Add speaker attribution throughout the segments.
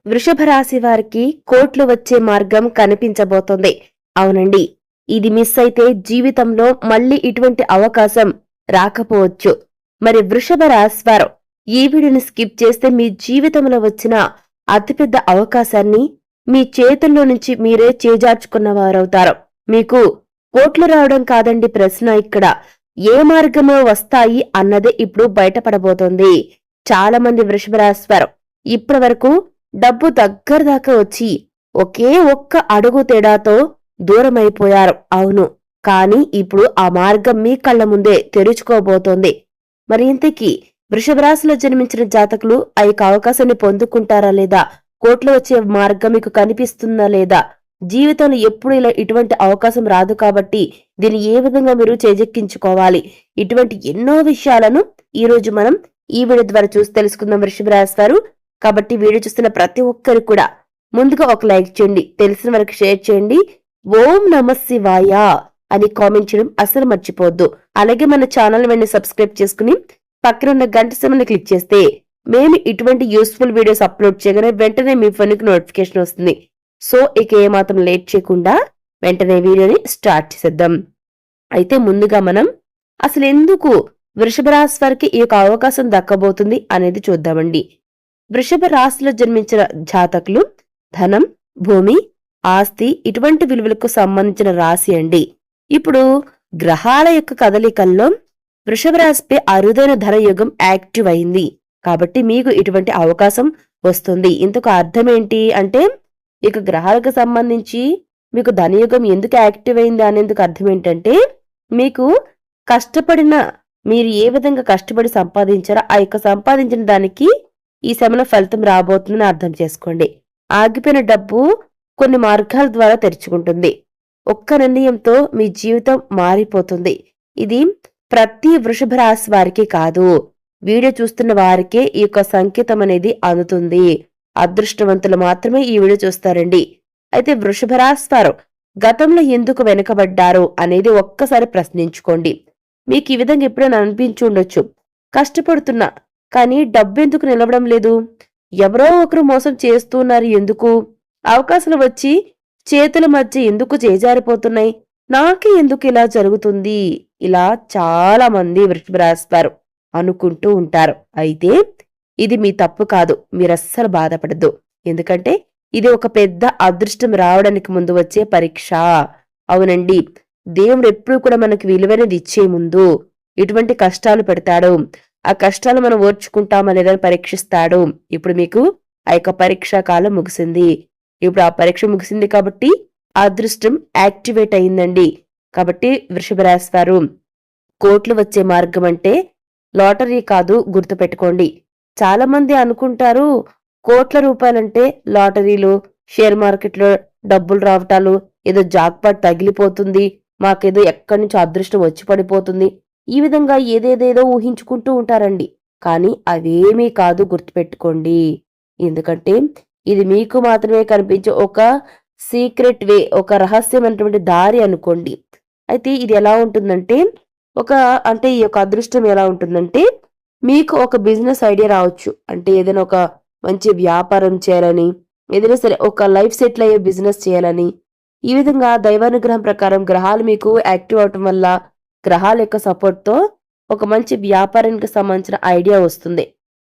Speaker 1: వృషభ రాశి వారికి కోట్లు వచ్చే మార్గం కనిపించబోతోంది. అవునండి. ఇది మిస్ అయితే జీవితంలో మళ్ళీ ఇటువంటి అవకాశం రాకపోవచ్చు. మరి వృషభ రాశి వారు ఈ వీడియోని స్కిప్ చేస్తే మీ జీవితంలో వచ్చిన అతిపెద్ద అవకాశాన్ని మీ చేతుల్లో నుంచి మీరే చేజార్చుకున్నవారవుతారు. మీకు కోట్లు రావడం కాదండి ప్రశ్న ఇక్కడ. ఏ మార్గంలో వస్తాయి అన్నదే ఇప్పుడు బయటపడబోతోంది. చాలా మంది వృషభ రాశి వారు ఇప్పటి వరకు డబ్బు దగ్గర దాకా వచ్చి ఒకే ఒక్క అడుగు తేడాతో దూరమైపోయారు. అవును, కానీ ఇప్పుడు ఆ మార్గం మీ కళ్ళ ముందే తెరుచుకోబోతోంది. మరి ఇంతకీ వృషభ రాశిలో జన్మించిన జాతకులు ఆ యొక్క అవకాశాన్ని పొందుకుంటారా లేదా? కోట్లు వచ్చే మార్గం మీకు కనిపిస్తుందా లేదా? జీవితంలో ఎప్పుడు ఇలా ఇటువంటి అవకాశం రాదు కాబట్టి దీన్ని ఏ విధంగా మీరు చేజెక్కించుకోవాలి? ఇటువంటి ఎన్నో విషయాలను ఈ రోజు మనం ఈ వీడియో ద్వారా చూసి తెలుసుకుందాం వృషభ రాశి వారు. కాబట్టి వీడియో చూస్తున్న ప్రతి ఒక్కరు కూడా ముందుగా ఒక లైక్ చేయండి, తెలిసిన వరకు షేర్ చేయండి. ఓం నమ శివాయ అని కామెంట్ చేయడం అసలు మర్చిపోవద్దు. అలాగే మన ఛానల్ వెంటనే సబ్స్క్రైబ్ చేసుకుని పక్కన ఉన్న గంట సింబల్ని క్లిక్ చేస్తే మేము ఇటువంటి యూస్ఫుల్ వీడియోస్ అప్లోడ్ చేయగానే వెంటనే మీ ఫోన్కి నోటిఫికేషన్ వస్తుంది. సో ఇక ఏమాత్రం లేట్ చేయకుండా వెంటనే వీడియోని స్టార్ట్ చేసేద్దాం. అయితే ముందుగా మనం అసలు ఎందుకు వృషభ రాశి వారికి ఈ యొక్క అవకాశం దక్కబోతుంది అనేది చూద్దామండి. వృషభ రాశిలో జన్మించిన జాతకులు ధనం, భూమి, ఆస్తి ఇటువంటి విలువలకు సంబంధించిన రాశి అండి. ఇప్పుడు గ్రహాల యొక్క కదలికల్లో వృషభ రాశిపై అరుదైన ధనయుగం యాక్టివ్ అయింది. కాబట్టి మీకు ఇటువంటి అవకాశం వస్తుంది. ఇంతకు అర్థం ఏంటి అంటే, ఇక గ్రహాలకు సంబంధించి మీకు ధనయుగం ఎందుకు యాక్టివ్ అయింది అనేందుకు అర్థం ఏంటంటే, మీకు కష్టపడిన మీరు ఏ విధంగా కష్టపడి సంపాదించారో ఆ యొక్క సంపాదించిన దానికి ఈ సమయంలో ఫలితం రాబోతుందని అర్థం చేసుకోండి. ఆగిపోయిన డబ్బు కొన్ని మార్గాల ద్వారా తెరుచుకుంటుంది. ఒక్క నిర్ణయంతో మీ జీవితం మారిపోతుంది. ఇది ప్రతి వృషభ రాశి వారికి కాదు, వీడియో చూస్తున్న వారికే ఈ యొక్క సంకేతం అనేది అందుతుంది. అదృష్టవంతులు మాత్రమే ఈ వీడియో చూస్తారండి. అయితే వృషభ రాశి వారు గతంలో ఎందుకు వెనుకబడ్డారు అనేది ఒక్కసారి ప్రశ్నించుకోండి. మీకు ఈ విధంగా ఎప్పుడైనా అనిపించి ఉండొచ్చు, కష్టపడుతున్నా కానీ డబ్బెందుకు నిలవడం లేదు, ఎవరో ఒకరు మోసం చేస్తున్నారు, ఎందుకు అవకాశాలు వచ్చి చేతుల మధ్య ఎందుకు చేజారిపోతున్నాయి, నాకే ఎందుకు ఇలా జరుగుతుంది, ఇలా చాలా మంది వృషభ రాశి వారు అనుకుంటూ ఉంటారు. అయితే ఇది మీ తప్పు కాదు, మీరస్సలు బాధపడద్దు. ఎందుకంటే ఇది ఒక పెద్ద అదృష్టం రావడానికి ముందు వచ్చే పరీక్ష. అవునండి, దేవుడు ఎప్పుడు కూడా మనకు విలువైనది ఇచ్చే ముందు ఇటువంటి కష్టాలు పెడతాడు. ఆ కష్టాలు మనం ఓర్చుకుంటామా లేదని పరీక్షిస్తాడు. ఇప్పుడు మీకు ఆ యొక్క పరీక్షా కాలం ముగిసింది. ఇప్పుడు ఆ పరీక్ష ముగిసింది కాబట్టి అదృష్టం యాక్టివేట్ అయిందండి. కాబట్టి వృషభ రాశి వారు కోట్లు వచ్చే మార్గం అంటే లాటరీ కాదు, గుర్తుపెట్టుకోండి. చాలా మంది అనుకుంటారు కోట్ల రూపాయలంటే లాటరీలు, షేర్ మార్కెట్లో డబ్బులు రావటాలు, ఏదో జాక్పాట్ తగిలిపోతుంది, మాకేదో ఎక్కడి నుంచి అదృష్టం వచ్చి పడిపోతుంది, ఈ విధంగా ఏదేదేదో ఊహించుకుంటూ ఉంటారండి. కానీ అవేమీ కాదు, గుర్తుపెట్టుకోండి. ఎందుకంటే ఇది మీకు మాత్రమే కనిపించే ఒక సీక్రెట్ వే, ఒక రహస్యమైనటువంటి దారి అనుకోండి. అయితే ఇది ఎలా ఉంటుందంటే అంటే ఈ యొక్క అదృష్టం ఎలా ఉంటుందంటే, మీకు ఒక బిజినెస్ ఐడియా రావచ్చు. అంటే ఏదైనా ఒక మంచి వ్యాపారం చేయాలని, ఏదైనా సరే ఒక లైఫ్ సెటిల్ అయ్యే బిజినెస్ చేయాలని, ఈ విధంగా దైవానుగ్రహం ప్రకారం గ్రహాలు మీకు యాక్టివ్ అవటం వల్ల గ్రహాల యొక్క సపోర్ట్తో ఒక మంచి వ్యాపారానికి సంబంధించిన ఐడియా వస్తుంది.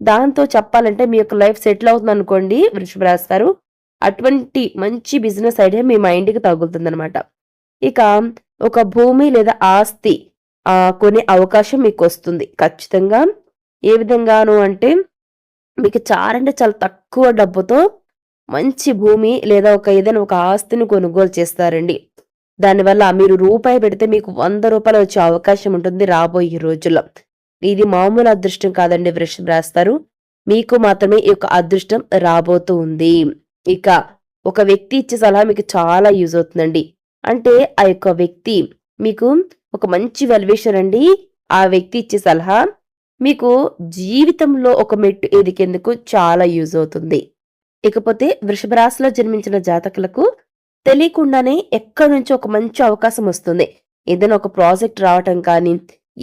Speaker 1: దాంతో చెప్పాలంటే మీ యొక్క లైఫ్ సెటిల్ అవుతుంది అనుకోండి వృషభ రాశి వారు, అటువంటి మంచి బిజినెస్ ఐడియా మీ మైండ్కి తగులుతుంది అనమాట. ఇక ఒక భూమి లేదా ఆస్తి కొనే అవకాశం మీకు వస్తుంది ఖచ్చితంగా. ఏ విధంగాను అంటే, మీకు చాలా తక్కువ డబ్బుతో మంచి భూమి లేదా ఏదైనా ఒక ఆస్తిని కొనుగోలు చేస్తారండి. దానివల్ల మీరు రూపాయి పెడితే మీకు 100 రూపాయలు వచ్చే అవకాశం ఉంటుంది రాబోయే రోజుల్లో. ఇది మామూలు అదృష్టం కాదండి వృషభ రాశి వారు, మీకు మాత్రమే ఈ యొక్క అదృష్టం రాబోతూ ఉంది. ఇక ఒక వ్యక్తి ఇచ్చే సలహా మీకు చాలా యూజ్ అవుతుందండి. అంటే ఆ యొక్క వ్యక్తి మీకు ఒక మంచి వెల్విషర్ అండి. ఆ వ్యక్తి ఇచ్చే సలహా మీకు జీవితంలో ఒక మెట్టు ఎదికేందుకు చాలా యూజ్ అవుతుంది. ఇకపోతే వృషభ రాశిలో జన్మించిన జాతకులకు తెలియకుండానే ఎక్కడి నుంచి ఒక మంచి అవకాశం వస్తుంది. ఏదైనా ఒక ప్రాజెక్ట్ రావటం కానీ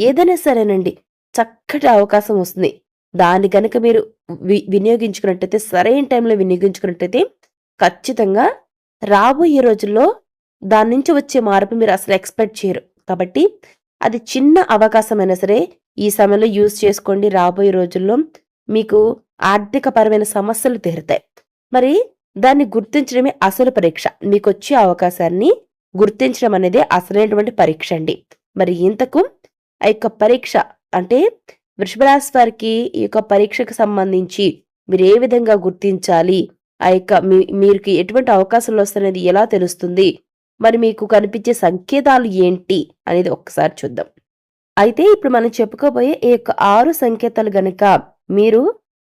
Speaker 1: ఏదైనా సరేనండి, చక్కటి అవకాశం వస్తుంది. దాన్ని గనక మీరు వినియోగించుకున్నట్టయితే, సరైన టైంలో వినియోగించుకున్నట్టయితే ఖచ్చితంగా రాబోయే రోజుల్లో దాని నుంచి వచ్చే మార్పు మీరు అసలు ఎక్స్‌పెక్ట్ చేయరు. కాబట్టి అది చిన్న అవకాశమైనా సరే ఈ సమయంలో యూజ్ చేసుకోండి. రాబోయే రోజుల్లో మీకు ఆర్థికపరమైన సమస్యలు తీరుతాయి. మరి దాన్ని గుర్తించడమే అసలు పరీక్ష. మీకొచ్చే అవకాశాన్ని గుర్తించడం అనేది అసలైనటువంటి పరీక్ష అండి. మరి ఇంతకు ఆ యొక్క పరీక్ష అంటే వృషభ రాశి వారికి ఈ యొక్క పరీక్షకు సంబంధించి మీరు ఏ విధంగా గుర్తించాలి? ఆ యొక్క మీరుకి ఎటువంటి అవకాశాలు వస్తాయనేది ఎలా తెలుస్తుంది? మరి మీకు కనిపించే సంకేతాలు ఏంటి? అనేది ఒక్కసారి చూద్దాం. అయితే ఇప్పుడు మనం చెప్పుకోబోయే ఈ యొక్క 6 సంకేతాలు గనక మీరు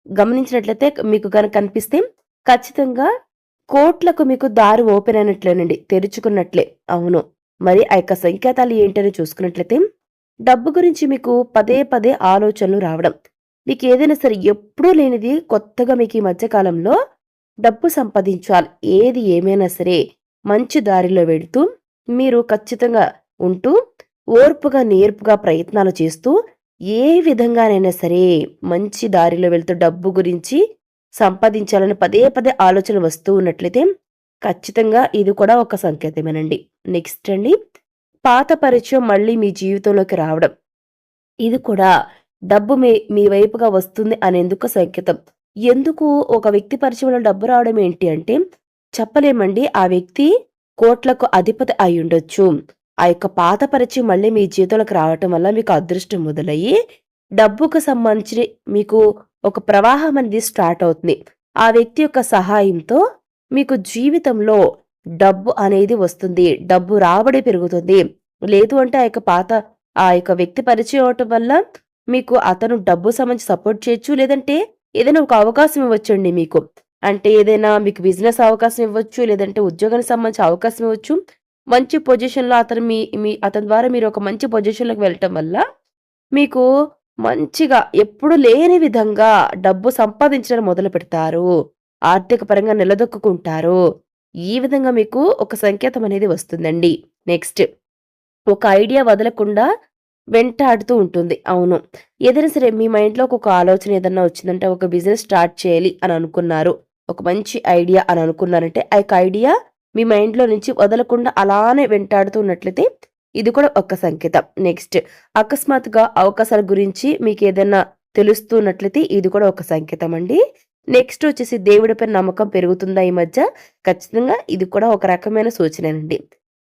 Speaker 1: గమనించినట్లయితే మీకు గనక కనిపిస్తే ఖచ్చితంగా కోట్లకు మీకు దారి ఓపెన్ అయినట్లేనండి. తెరుచుకున్నట్లే. అవును. మరి ఆ యొక్క సంకేతాలు ఏంటని చూసుకున్నట్లయితే డబ్బు గురించి మీకు పదే పదే ఆలోచనలు రావడం. మీకేదైనా సరే ఎప్పుడూ లేనిది కొత్తగా మీకు ఈ మధ్య కాలంలో డబ్బు సంపాదించాలి. ఏది ఏమైనా సరే మంచి దారిలో వెళ్తూ మీరు ఖచ్చితంగా ఉంటూ ఓర్పుగా, నేర్పుగా ప్రయత్నాలు చేస్తూ ఏ విధంగానైనా సరే మంచి దారిలో వెళ్తూ డబ్బు గురించి సంపాదించాలని పదే పదే ఆలోచనలు వస్తూ ఉన్నట్లయితే ఖచ్చితంగా ఇది కూడా ఒక సంకేతమేనండి. నెక్స్ట్ అండి, పాత పరిచయం మళ్ళీ మీ జీవితంలోకి రావడం. ఇది కూడా డబ్బు మీ వైపుగా వస్తుంది అనేందుకు సంకేతం. ఎందుకు ఒక వ్యక్తి పరిచయంలో డబ్బు రావడం ఏంటి అంటే చెప్పలేమండి. ఆ వ్యక్తి కోట్లకు అధిపతి అయ్యుండొచ్చు. ఆ యొక్క పాత పరిచయం మళ్ళీ మీ జీవితంలోకి రావటం వల్ల మీకు అదృష్టం మొదలయ్యి డబ్బుకు సంబంధించి మీకు ఒక ప్రవాహం అనేది స్టార్ట్ అవుతుంది. ఆ వ్యక్తి యొక్క సహాయంతో మీకు జీవితంలో డబ్బు అనేది వస్తుంది. డబ్బు రాబడి పెరుగుతుంది. లేదు అంటే ఆ యొక్క వ్యక్తి పరిచయం అవ్వటం వల్ల మీకు అతను డబ్బు సంబంధించి సపోర్ట్ చేయొచ్చు. లేదంటే ఏదైనా ఒక అవకాశం ఇవ్వచ్చండి మీకు. అంటే ఏదైనా మీకు బిజినెస్ అవకాశం ఇవ్వచ్చు. లేదంటే ఉద్యోగానికి సంబంధించి అవకాశం ఇవ్వచ్చు. మంచి పొజిషన్‌లో అతను మీ మీ అతని ద్వారా మీరు ఒక మంచి పొజిషన్‌లోకి వెళ్ళటం వల్ల మీకు మంచిగా ఎప్పుడు లేని విధంగా డబ్బు సంపాదించడం మొదలుపెడతారు. ఆర్థిక పరంగా నిలదొక్కుకుంటారు. ఈ విధంగా మీకు ఒక సంకేతం అనేది వస్తుందండి. నెక్స్ట్, ఒక ఐడియా వదలకుండా వెంటాడుతూ ఉంటుంది. అవును. ఏదైనా సరే మీ మైండ్‌లోకి ఒక ఆలోచన ఏదన్నా వచ్చిందంటే ఒక బిజినెస్ స్టార్ట్ చేయాలి అని అనుకున్నారు. ఒక మంచి ఐడియా అని అనుకున్నారంటే ఆ యొక్క ఐడియా మీ మైండ్‌లో నుంచి వదలకుండా అలానే వెంటాడుతూ ఉన్నట్లయితే ఇది కూడా ఒక సంకేతం. నెక్స్ట్, అకస్మాత్తుగా అవకాశాల గురించి మీకేదన్నా తెలుస్తున్నట్లయితే ఇది కూడా ఒక సంకేతం అండి. నెక్స్ట్ వచ్చేసి దేవుడిపై నమ్మకం పెరుగుతుందా ఈ మధ్య? ఖచ్చితంగా ఇది కూడా ఒక రకమైన సూచనేనండి.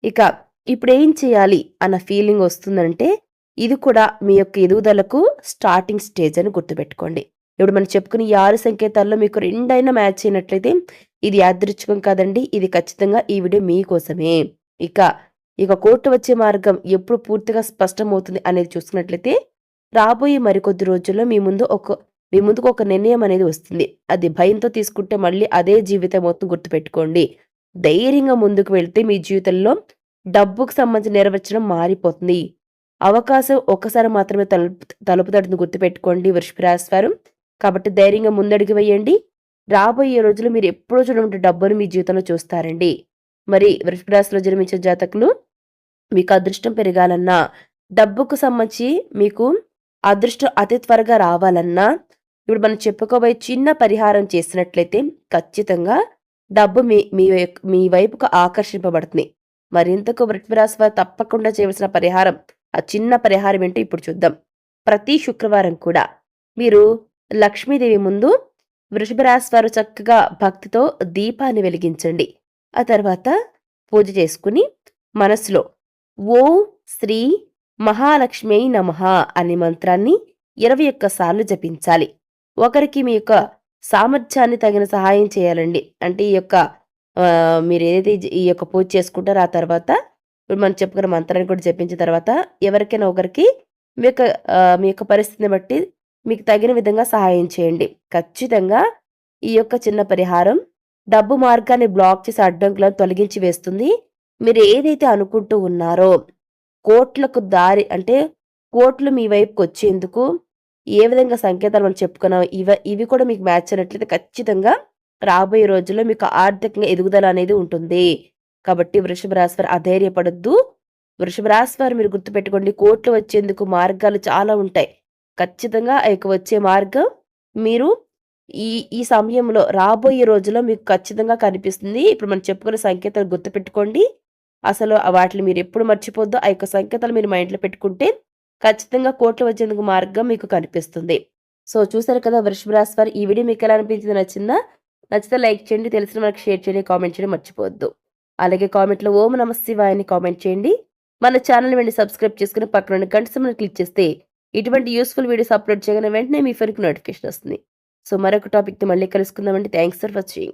Speaker 1: ఇక ఇప్పుడేం చేయాలి అన్న ఫీలింగ్ వస్తుందంటే ఇది కూడా మీ యొక్క ఎదుగుదలకు స్టార్టింగ్ స్టేజ్ అని గుర్తుపెట్టుకోండి. ఇప్పుడు మనం చెప్పుకున్న ఈ 6 సంకేతాల్లో మీకు రెండైనా మ్యాచ్ అయినట్లయితే ఇది యాదృచ్ఛికం కాదండి. ఇది ఖచ్చితంగా ఈ వీడియో మీకోసమే. ఇక ఇక కోర్టు వచ్చే మార్గం ఎప్పుడు పూర్తిగా స్పష్టమవుతుంది అనేది చూసుకున్నట్లయితే రాబోయే మరికొద్ది రోజుల్లో మీ ముందుకు ఒక నిర్ణయం అనేది వస్తుంది. అది భయంతో తీసుకుంటే మళ్ళీ అదే జీవితం మొత్తం గుర్తుపెట్టుకోండి. ధైర్యంగా ముందుకు వెళ్తే మీ జీవితంలో డబ్బుకు సంబంధించిన నిర్వచనం మారిపోతుంది. అవకాశం ఒక్కసారి మాత్రమే తలుపుతడుతుంది గుర్తుపెట్టుకోండి వృషభ రాశి వారు. కాబట్టి ధైర్యంగా ముందడుగు వేయండి. రాబోయే రోజుల్లో మీరు ఎప్పుడూ చూడనటువంటి డబ్బును మీ జీవితంలో చూస్తారండి. మరి వృషభ రాశిలో జన్మించే జాతకులు మీకు అదృష్టం పెరగాలన్నా, డబ్బుకు సంబంధించి మీకు అదృష్టం అతి త్వరగా రావాలన్నా, ఇప్పుడు మనం చెప్పుకోబోయే చిన్న పరిహారం చేసినట్లయితే ఖచ్చితంగా డబ్బు మీ వైపుకు ఆకర్షింపబడుతుంది. మరింతకు వృషభ రాశి వారు తప్పకుండా చేయవలసిన పరిహారం, ఆ చిన్న పరిహారం ఏంటో ఇప్పుడు చూద్దాం. ప్రతి శుక్రవారం కూడా మీరు లక్ష్మీదేవి ముందు వృషభ రాశి వారు చక్కగా భక్తితో దీపాన్ని వెలిగించండి. ఆ తర్వాత పూజ చేసుకుని మనసులో ఓం శ్రీ మహాలక్ష్మీ నమః అనే మంత్రాన్ని 21 సార్లు జపించాలి. ఒకరికి మీ యొక్క సామర్థ్యాన్ని తగిన సహాయం చేయాలండి. అంటే మీరేదైతే ఈ యొక్క పూజ చేసుకుంటారో ఆ తర్వాత ఇప్పుడు మనం చెప్పుకున్న మంత్రాన్ని కూడా జపించిన తర్వాత ఎవరికైనా ఒకరికి మీ యొక్క పరిస్థితిని బట్టి మీకు తగిన విధంగా సహాయం చేయండి. ఖచ్చితంగా ఈ యొక్క చిన్న పరిహారం డబ్బు మార్గాన్ని బ్లాక్ చేసి అడ్డంకులను తొలగించి వేస్తుంది. మీరు ఏదైతే అనుకుంటూ ఉన్నారో కోట్లకు దారి అంటే కోట్లు మీ వైపుకి వచ్చేందుకు ఏ విధంగా సంకేతాలు మనం చెప్పుకున్నాం ఇవి కూడా మీకు మ్యాచ్ అయినట్లయితే ఖచ్చితంగా రాబోయే రోజుల్లో మీకు ఆర్థికంగా ఎదుగుదల అనేది ఉంటుంది. కాబట్టి వృషభ రాశి వారు అధైర్యపడొద్దు. వృషభ రాశి వారు మీరు గుర్తుపెట్టుకోండి, కోట్లు వచ్చేందుకు మార్గాలు చాలా ఉంటాయి. ఖచ్చితంగా ఆ యొక్క వచ్చే మార్గం మీరు ఈ ఈ సమయంలో రాబోయే రోజుల్లో మీకు ఖచ్చితంగా కనిపిస్తుంది. ఇప్పుడు మనం చెప్పుకున్న సంకేతాలు గుర్తుపెట్టుకోండి. అసలు వాటిని మీరెప్పుడు మర్చిపోద్దో ఆ యొక్క సంకేతాలు మీరు మైండ్‌లో పెట్టుకుంటే ఖచ్చితంగా కోట్లు వచ్చేందుకు మార్గం మీకు కనిపిస్తుంది. సో, చూసారు కదా వృషభ రాశి వారు. ఈ వీడియో మీకెలా అనిపించింది? నచ్చిందా? నచ్చితే లైక్ చేయండి. తెలిసిన వాళ్ళకి షేర్ చేయండి. కామెంట్ చేయడం మర్చిపోవద్దు. అలాగే కామెంట్‌లో ఓం నమః శివాయ అని కామెంట్ చేయండి. మన ఛానెల్‌ని వెంటనే సబ్స్క్రైబ్ చేసుకొని పక్కనున్న గంట సింబల్‌ని క్లిక్ చేస్తే ఇటువంటి యూజ్‌ఫుల్ వీడియోస్ అప్‌లోడ్ చేయగానే వెంటనే మీ ఫోన్‌కి నోటిఫికేషన్ వస్తుంది. సో, మరొక టాపిక్‌తో మళ్ళీ కలుసుకుందామండి. Thanks for watching.